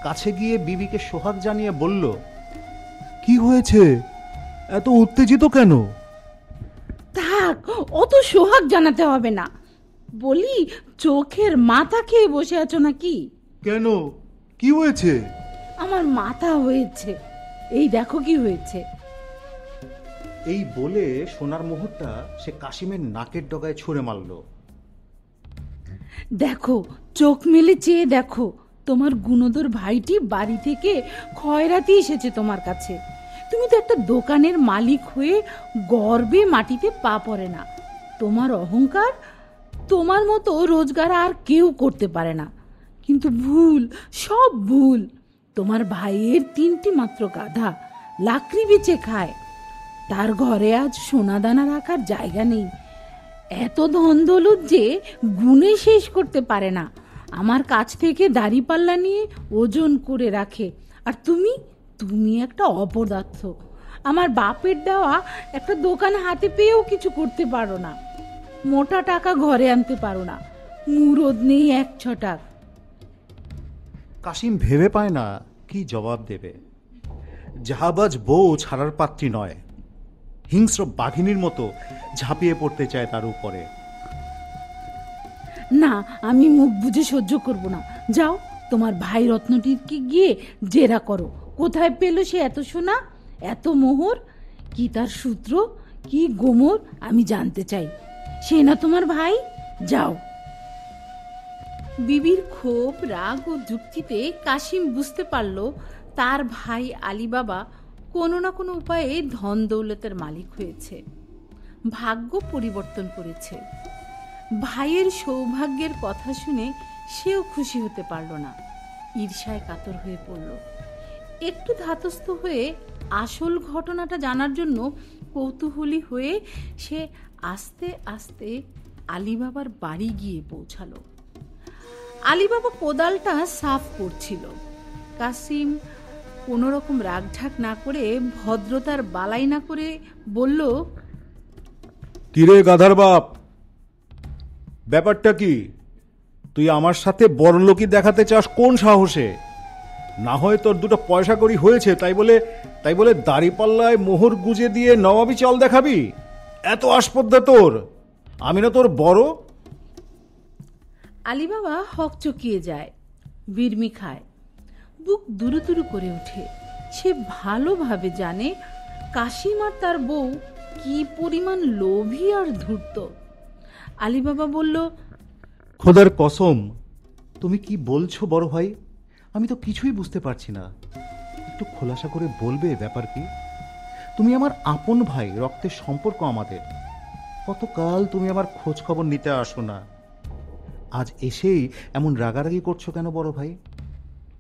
কাছে গিয়ে বিবিকে সোহাগ জানিয়ে বলল, কি হয়েছে? এত উত্তেজিত কেন? থাক, অত সোহাগ জানাতে হবে না। বলি, চোখের মাথা খেয়ে বসে আছো নাকি? কেন, কি হয়েছে? আমার মাথা হয়েছে, এই দেখো কি হয়েছে। এই বলে সোনার মোহরটা সে কাশিমের নাকের ডগায় ছুঁড়ে মারল। দেখো, চোখ মেলে চেয়ে দেখো, তোমার গুণধর ভাইটি বাড়ি থেকে খয়রাতি এসেছে তোমার কাছে। তুমি তো একটা দোকানের মালিক হয়ে গর্বে মাটিতে পা পড়ে না। তোমার অহংকার, তোমার মতো রোজগার আর কেউ করতে পারে না। কিন্তু ভুল, সব ভুল। তোমার ভাইয়ের 3টি মাত্র গাধা, লাকড়ি বেচে খায়। তার ঘরে আজ সোনাদানা রাখার জায়গা নেই। এত ধন দৌলত যে গুণে শেষ করতে পারে না। আমার কাছ থেকে দাড়িপাল্লা নিয়ে ওজন করে রাখে। আর তুমি তুমি একটা অপদার্থ। আমার বাপের দেওয়া একটা দোকান হাতে পেয়েও কিছু করতে পারো না। মোটা টাকা ঘরে আনতে পারো না। মুরদ নেই 1 ছটাক। কাশিম ভেবে পায় না কি জবাব দেবে। জাহাবাজ বউ ছাড়ার পাত্রী নয়। হিংস্র বাঘিনীর মতো ঝাঁপিয়ে পড়তে চায় তার উপরে। না, আমি মুখ বুজে সহ্য করব না। যাও, তোমার ভাই রত্নটিকে গিয়ে জেরা করো। কোথায় পেল সে এত সোনা, এত মোহর? কি তার সূত্র, কি গোমর, আমি জানতে চাই। সে না তোমার ভাই? যাও। বিবির ক্ষোভ, রাগ ও যুক্তিতে কাশিম বুঝতে পারল তার ভাই আলী বাবা কোনো না কোনো উপায়ে ধন দৌলতের মালিক হয়েছে, ভাগ্য পরিবর্তন করেছে। ভাইয়ের সৌভাগ্যের কথা শুনে সেও খুশি হতে পারল না, ঈর্ষায় কাতর হয়ে পড়ল। একটু ধাতস্থ হয়ে আসল ঘটনাটা জানার জন্য কৌতূহলী হয়ে সে আস্তে আস্তে আলী বাবার বাড়ি গিয়ে পৌঁছালো। আলী বাবা কোদালটা সাফ করছিল। কাসিম কোনো রকম রাগঢাক না করে, ভদ্রতার বালাই না করে বলল, কিরে গাধার বাপ, ব্যাপারটা কি? তুই আমার সাথে বড়লোকি দেখাতে চাস কোন সাহসে? না হয় তোর 2 পয়সা কড়ি হয়েছে তাই বলে দাড়িপাল্লায় মোহর গুজে দিয়ে নবাবি চাল দেখাবি? এত আসপদ্দা তোর? আমি না তোর বড়? আলী বাবা হক চকিয়ে যায়, বিড়মি খায়, বুক দুরু দুরু করে ওঠে। সে ভালোভাবে জানে কাশিম আর তার বউ কি পরিমাণ লোভী আর ধূর্ত। আলী বাবা বলল, খোদার কসম, তুমি কি বলছো বড় ভাই? আমি তো কিছুই বুঝতে পারছি না। একটু খোলাসা করে বলবে ব্যাপার কি? তুমি আমার আপন ভাই, রক্তের সম্পর্ক আমাদের। কতকাল তুমি আমার খোঁজ খবর নিতে আসো না, আজ এসেই এমন রাগারাগি করছো কেন বড় ভাই?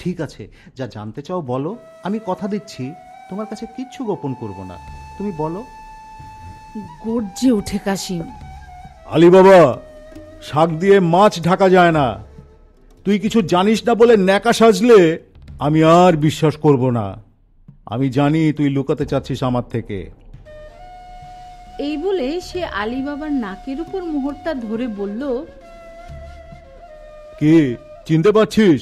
ঠিক আছে, যা জানতে চাও বলো, আমি কথা দিচ্ছি তোমার কাছে কিচ্ছু গোপন করব না। তুমি বলো। গর্জে ওঠে কাশিম। আলী বাবা, শাক দিয়ে মাছ ঢাকা যায় না। তুই কিছু জানিস না বলে ন্যাকা সাজলে আমি আর বিশ্বাস করব না। আমি জানি তুই লুকাতে চাচ্ছিস আমার থেকে। এই বলে সে আলী বাবার নাকের উপর মোহরটা ধরে বলল, কি চিনতে পারছিস?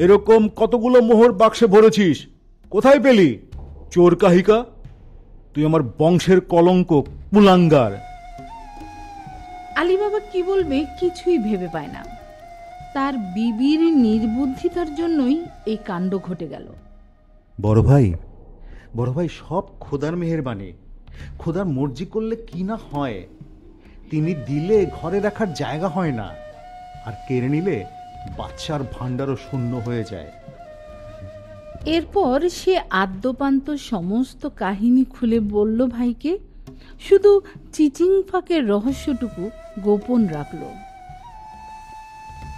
এরকম কতগুলো মোহর বাক্সে ভরেছিস, কোথায় পেলি? চোর কাহিকা, তুই আমার বংশের কলঙ্ক, কুলাঙ্গার। আলী বাবা কি বলবে কিছুই ভেবে পায় না। তার বিবির নির্বুদ্ধিতার জন্যই এই কাণ্ড ঘটে গেল। বড় ভাই, সব খোদার মেহেরবানি। খোদার মর্জি করলে কি না হয়। তিনি দিলে ঘরে রাখার জায়গা হয় না, আর কেড়ে নিলে বাচ্চার ভাণ্ডারও শূন্য হয়ে যায়। এরপর সে আদ্যপান্ত সমস্ত কাহিনী খুলে বলল ভাইকে, শুধু চিচিং ফাঁকের রহস্যটুকু গোপন রাখল।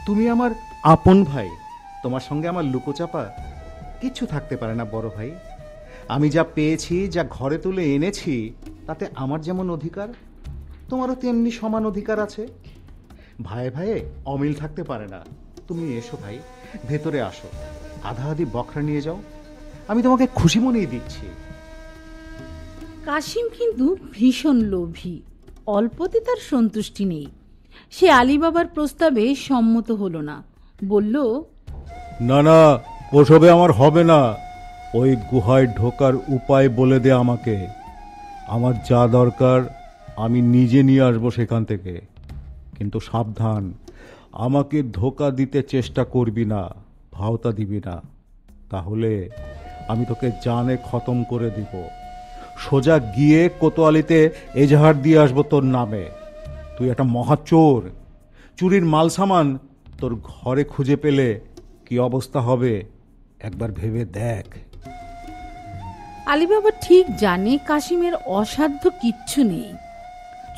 তুমি আমার আপন ভাই, তোমার সঙ্গে আমার লুকোচাপা কিচ্ছু থাকতে পারে না বড় ভাই। আমি যা পেয়েছি, যা ঘরে তুলে এনেছি, তাতে আমার যেমন অধিকার, তোমারও তেমনি সমান অধিকার আছে। ভাইয়ে ভাইয়ে অমিল থাকতে পারে না। তুমি এসো ভাই, ভেতরে আসো, আধা আধি বকরা নিয়ে যাও, আমি তোমাকে খুশি মনেই দিচ্ছি। কাশিম কিন্তু ভীষণ লোভী, অল্পতে তার সন্তুষ্টি নেই। সে আলীবাবার প্রস্তাবে সম্মত হলো না, বলল, না না, ওসবে আমার হবে না। ওই গুহায় ঢোকার উপায় বলে দে আমাকে। আমার যা দরকার আমি নিজে নিয়ে আসবো সেখান থেকে। কিন্তু সাবধান, আমাকে ধোকা দিতে চেষ্টা করবি না, ভাওতা দিবি না, তাহলে আমি তোকে জানে খতম করে দিব। সোজা গিয়ে কোতোয়ালিতে এজাহার দিয়ে আসবো তোর নামে। তুই একটা মহাচোর। চুরির মাল সামান তোর ঘরে খুঁজে পেলে কি অবস্থা হবে একবার ভেবে দেখ। আলীবাবা ঠিক জানে কাশিমের অসাধ্য কিচ্ছু নেই।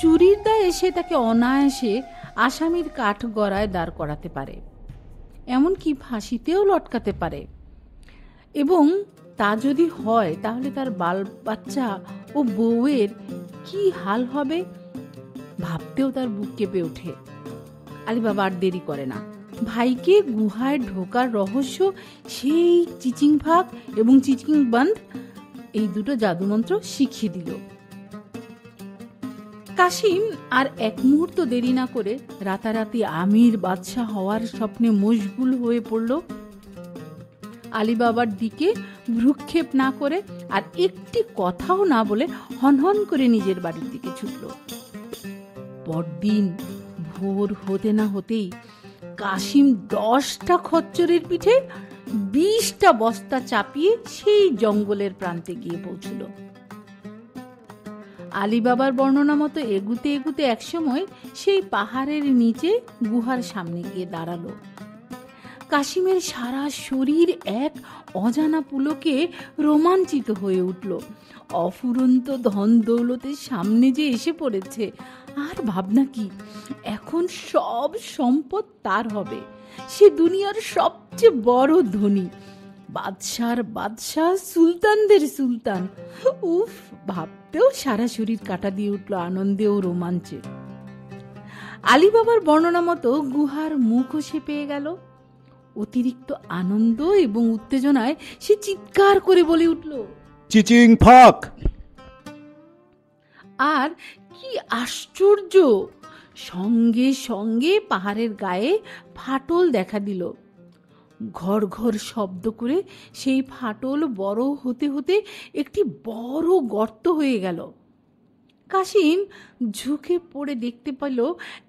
চুরির দায়ে সে তাকে অনায়াসে আসামির কাঠ গড়ায় দাঁড় করাতে পারে, এমনকি ফাঁসিতেও লটকাতে পারে। এবং তা যদি হয় তাহলে তার বাল বাচ্চা ও বউয়ের কি হাল হবে ভাবতেও তার বুক কেঁপে ওঠে। আলীবাবা আর দেরি করে না, ভাইকে গুহায় ঢোকার রহস্য, সেই চিচিং ফাঁক এবং চিচিং বন্ধ, এই দুটো জাদুমন্ত্র শিখিয়ে দিল। কাশিম আর এক মুহূর্ত দেরি না করে রাতারাতি আমির বাদশাহ হওয়ার স্বপ্নে মশগুল হয়ে পড়ল। আলীবাবার দিকে ভ্রুক্ষেপ না করে আর একটি কথাও না বলে হনহন করে নিজের বাড়ির দিকে ছুটল। পরদিন ভোর হতে না হতেই কাশিম 10টা খচ্চরের পিঠে 20টা বস্তা চাপিয়ে সেই জঙ্গলের প্রান্তে গিয়ে পৌঁছল। আলীবাবার বর্ণনা মতো এগুতে এগুতে একসময় সেই পাহাড়ের নিচে গুহার সামনে গিয়ে দাঁড়ালো। কাশিমের সারা শরীর এক অজানা পুলকে রোমাঞ্চিত হয়ে উঠল। অফুরন্ত ধন দৌলতের সামনে যে এসে পড়েছে, আর ভাবনা কি, এখন সব সম্পদ তার হবে। সে দুনিয়ার সবচেয়ে বড় ধনী, বাদশার বাদশাহ, সুলতানদের সুলতান। উফ, ভাবতেও সারা শরীর কাটা দিয়ে উঠল আনন্দে ও রোমাঞ্চে। আলীবাবার বর্ণনা মতো গুহার মুখও সে পেয়ে গেল। অতিরিক্ত আনন্দ এবং উত্তেজনায় সে চিৎকার করে বলে উঠল, চিচিং ফাক! আর কি আশ্চর্য, সঙ্গে সঙ্গে পাহাড়ের গায়ে ফাটল দেখা দিল। ঘর ঘর শব্দ করে সেই ফাটল বড় হতে হতে একটি বড় গর্ত হয়ে গেল। কাশিম ঝুঁকে পড়ে দেখতে পেল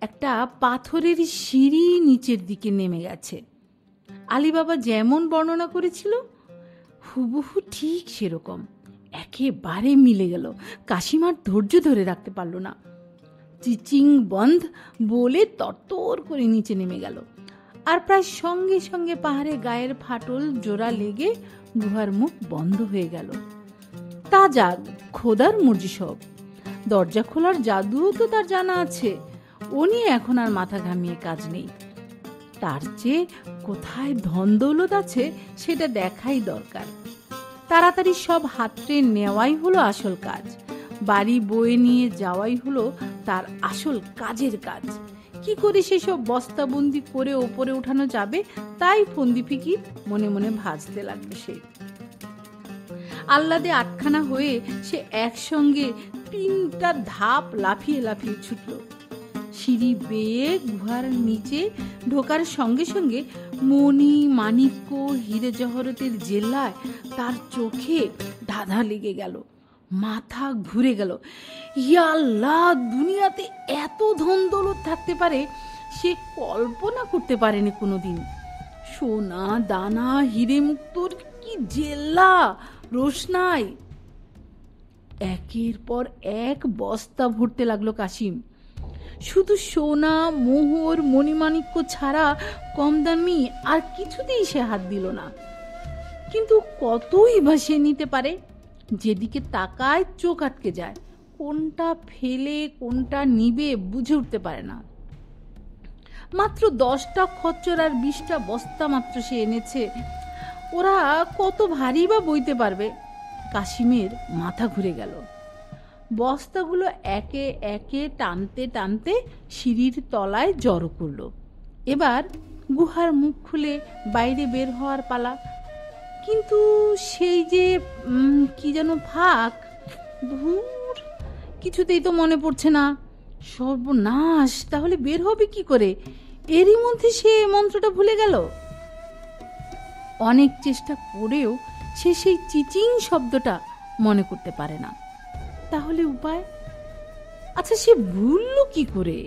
একটা পাথরের সিঁড়ি নিচের দিকে নেমে গেছে। আলীবাবা যেমন বর্ণনা করেছিল হুবহু ঠিক সেরকম, একেবারে মিলে গেল। কাশিম আর ধৈর্য ধরে রাখতে পারল না, চিচিং বন্ধ বলে তরতর করে নিচে নেমে গেল। আর প্রায় সঙ্গে সঙ্গে পাহাড়ে গায়ের ফাটল জোড়া লেগে গুহার মুখ বন্ধ হয়ে গেল। তা যাক, খোদার মর্জি সব। দরজা খোলার জাদুও তো তার জানা আছে, ও নিয়ে এখন আর মাথা ঘামিয়ে কাজ নেই। তার চেয়ে কোথায় ধন দৌলত আছে সেটা দেখাই দরকার। তাড়াতাড়ি সব হাতড়ে নেওয়াই হলো আসল কাজ, বাড়ি বয়ে নিয়ে যাওয়াই হলো তার আসল কাজের কাজ। কি করে সেসব বস্তাবন্দি করে ওপরে উঠানো যাবে তাই ফন্দি ফিকির মনে মনে ভাজতে লাগলো সে। আহ্লাদে আটখানা হয়ে সে একসঙ্গে 3টা ধাপ লাফিয়ে লাফিয়ে ছুটল। সিঁড়ি বেয়ে গুহার নিচে ঢোকার সঙ্গে সঙ্গে মণি মাণিক্য হীরে জহরতের জেলায় তার চোখে ধাঁধা লেগে গেল, মাথা ঘুরে গেল। ইয়া আল্লাহ, দুনিয়াতে এত ধন দৌলত থাকতে পারে সে কল্পনা করতে পারেনি কোনোদিন। সোনা দানা হীরে মুক্তোর কি জেল্লা রোশনাই! একের পর এক বস্তা ভরতে লাগলো কাশিম। শুধু সোনা মোহর মণিমাণিক্য ছাড়া কম দামি আর কিছুতেই সে হাত দিল না। কিন্তু কতই বা সে নিতে পারে? যেদিকে তাকায় চোখ আটকে যায়, কোনটা ফেলে কোনটা নিবে বুঝে উঠতে পারে না। মাত্র 10টা খচ্চর আর 20টা বস্তা মাত্র সে এনেছে। ওরা কত ভারী বা বইতে পারবে? কাশিমের মাথা ঘুরে গেল। বস্তাগুলো একে একে টানতে টানতে সিঁড়ির তলায় জড়ো করলো। এবার গুহার মুখ খুলে বাইরে বের হওয়ার পালা। কিন্তু সেই যে কি যেন ফাঁক, ধুর, কিছুতেই তো মনে পড়ছে না। সর্বনাশ, তাহলে বের হবে কি করে? এরই মধ্যে সে মন্ত্রটা ভুলে গেল। অনেক চেষ্টা করেও সে সেই চিচিং শব্দটা মনে করতে পারে না। তাহলে উপায়? আচ্ছা, সে ভুলল কি করে?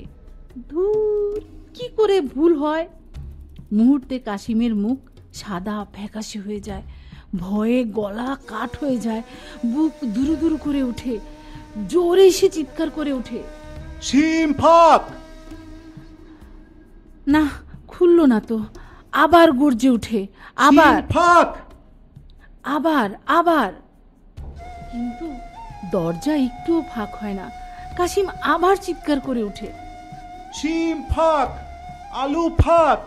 ধুর, কি করে ভুল হয়? মুহূর্তে কাশিমের মুখ সাদা ফ্যাকাশে হয়ে যায়, ভয়ে গলা কাঠ হয়ে যায়, বুক দুরু দুরু করে ওঠে, জোরে সে চিৎকার করে ওঠে, সিম ফাক! না, খুলল না তো। আবার গর্জে উঠে, আবার ফাক! আবার আবার, কিন্তু দরজা একটুও ফাঁক হয় না। কাশিম আবার চিৎকার করে ওঠে, সিম ফাক! আলু ফাক!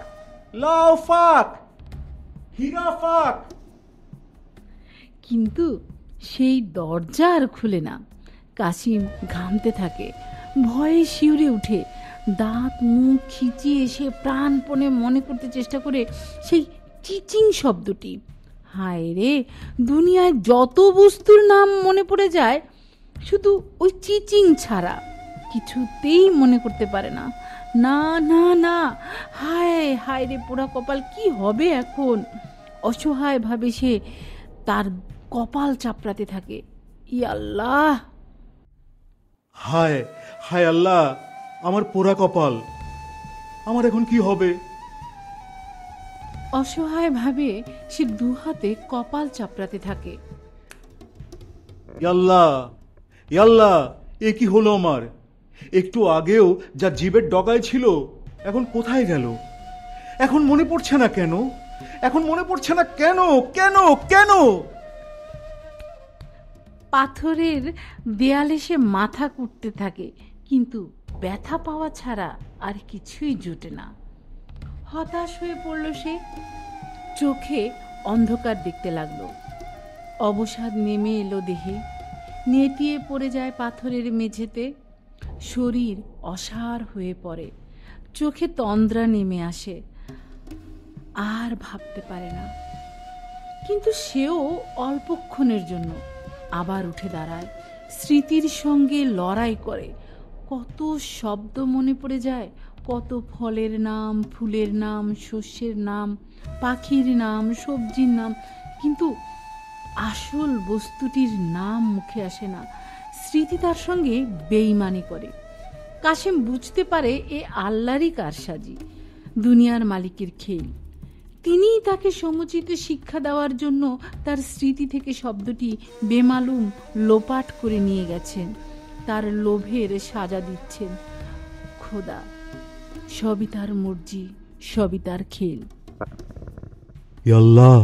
লাউ ফাক! হীরা ফাক! কিন্তু সেই দরজা আর খুলে না। কাশিম ঘামতে থাকে, ভয়ে শিউরে উঠে, দাঁত মুখ খিচিয়ে সে প্রাণপণে মনে করতে চেষ্টা করে সেই চিচিং শব্দটি। হায় রে, দুনিয়ায় যত বস্তুর নাম মনে পড়ে যায়, শুধু ওই চিচিং ছাড়া কিছুতেই মনে করতে পারে না। না না না, হায় হায় রে পোড়া কপাল, কি হবে এখন? অসহায় ভাবে সে তার কপাল চাপড়াতে থাকে। ই আল্লাহ! হায় হায় আল্লাহ, আমার পোড়া কপাল, আমার এখন কি হবে? অসহায় ভাবে সে দুহাতে কপাল চাপড়াতে থাকে। ইয়াল্লাহ ইয়াল্লাহ, এ কি হলো আমার? একটু আগেও যা জিভের ডগায় ছিল, এখন কোথায় গেল? এখন মনে পড়ছে না কেন? এখন মনে পড়ছে না কেন? কেন কেন? পাথরের দেয়ালে সে মাথা কুটতে থাকে, কিন্তু ব্যথা পাওয়া ছাড়া আর কিছুই জোটে না। হতাশ হয়ে পড়ল সে, চোখে অন্ধকার দেখতে লাগলো। অবসাদ নেমে এলো দেহে, নেতিয়ে পড়ে যায় পাথরের মেঝেতে। শরীর অসাড় হয়ে পড়ে, চোখে তন্দ্রা নেমে আসে, আর ভাবতে পারে না। কিন্তু সেও অল্পক্ষণের জন্য আবার উঠে দাঁড়ায়, স্মৃতির সঙ্গে লড়াই করে। কত শব্দ মনে পড়ে যায়, কত ফলের নাম, ফুলের নাম, শস্যের নাম, পাখির নাম, সবজির নাম, কিন্তু আসল বস্তুটির নাম মুখে আসে না। স্মৃতি তার সঙ্গে বেইমানি করে। কাশেম বুঝতে পারে এ আল্লাহরই কারসাজি, দুনিয়ার মালিকের খেল। তিনিই তাকে সমুচিত শিক্ষা দেওয়ার জন্য তার স্মৃতি থেকে শব্দটি বেমালুম লোপাট করে নিয়ে গেছেন, তার লোভের সাজা দিচ্ছেন। খোদা, সবই তার মর্জি, সবই তার খেল। আল্লাহ,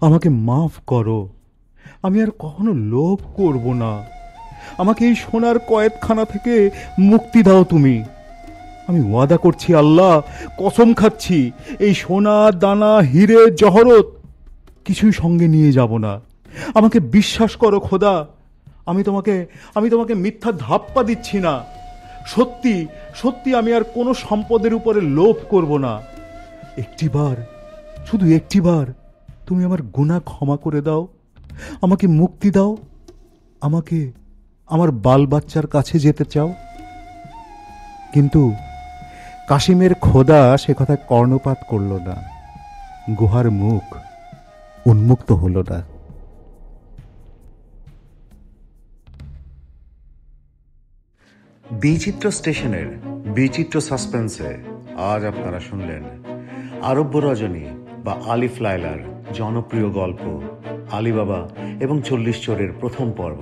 আমাকে মাফ করো, আমি আর কখনো লোভ করব না। আমাকে এই সোনার কয়েদখানা থেকে মুক্তি দাও তুমি। আমি ওয়াদা করছি আল্লাহ, কসম খাচ্ছি, এই সোনা দানা হিরে জহরত কিছুই সঙ্গে নিয়ে যাব না। আমাকে বিশ্বাস করো খোদা, আমি তোমাকে মিথ্যা ধাপ্পা দিচ্ছি না। সত্যি সত্যি আমি আর কোনো সম্পদের উপরে লোভ করব না। একটিবার, শুধু একটিবার তুমি আমার গুনাহ ক্ষমা করে দাও, আমাকে মুক্তি দাও, আমাকে আমার বাল বাচ্চার কাছে যেতে চাও। কিন্তু কাশিমের খোদা সে কথায় কর্ণপাত করল না, গুহার মুখ উন্মুক্ত হল না। বিচিত্র স্টেশনের বিচিত্র সাসপেন্সে আজ আপনারা শুনলেন আরব্য রজনী বা আলিফ লায়লার জনপ্রিয় গল্প আলিবাবা এবং 40 চোরের প্রথম পর্ব।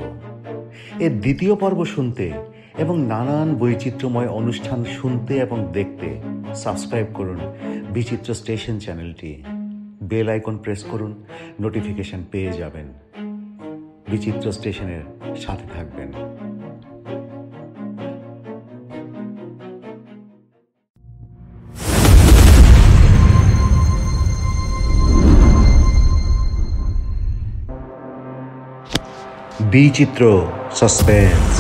এর দ্বিতীয় পর্ব শুনতে এবং নানান বৈচিত্র্যময় অনুষ্ঠান শুনতে এবং দেখতে সাবস্ক্রাইব করুন বিচিত্র স্টেশন চ্যানেলটি। বেল আইকন প্রেস করুন, নোটিফিকেশন পেয়ে যাবেন। বিচিত্র স্টেশনের সাথে থাকবেন। বিচিত্র সাসপেন্স,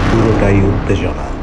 পুরোটাই উত্তেজনা।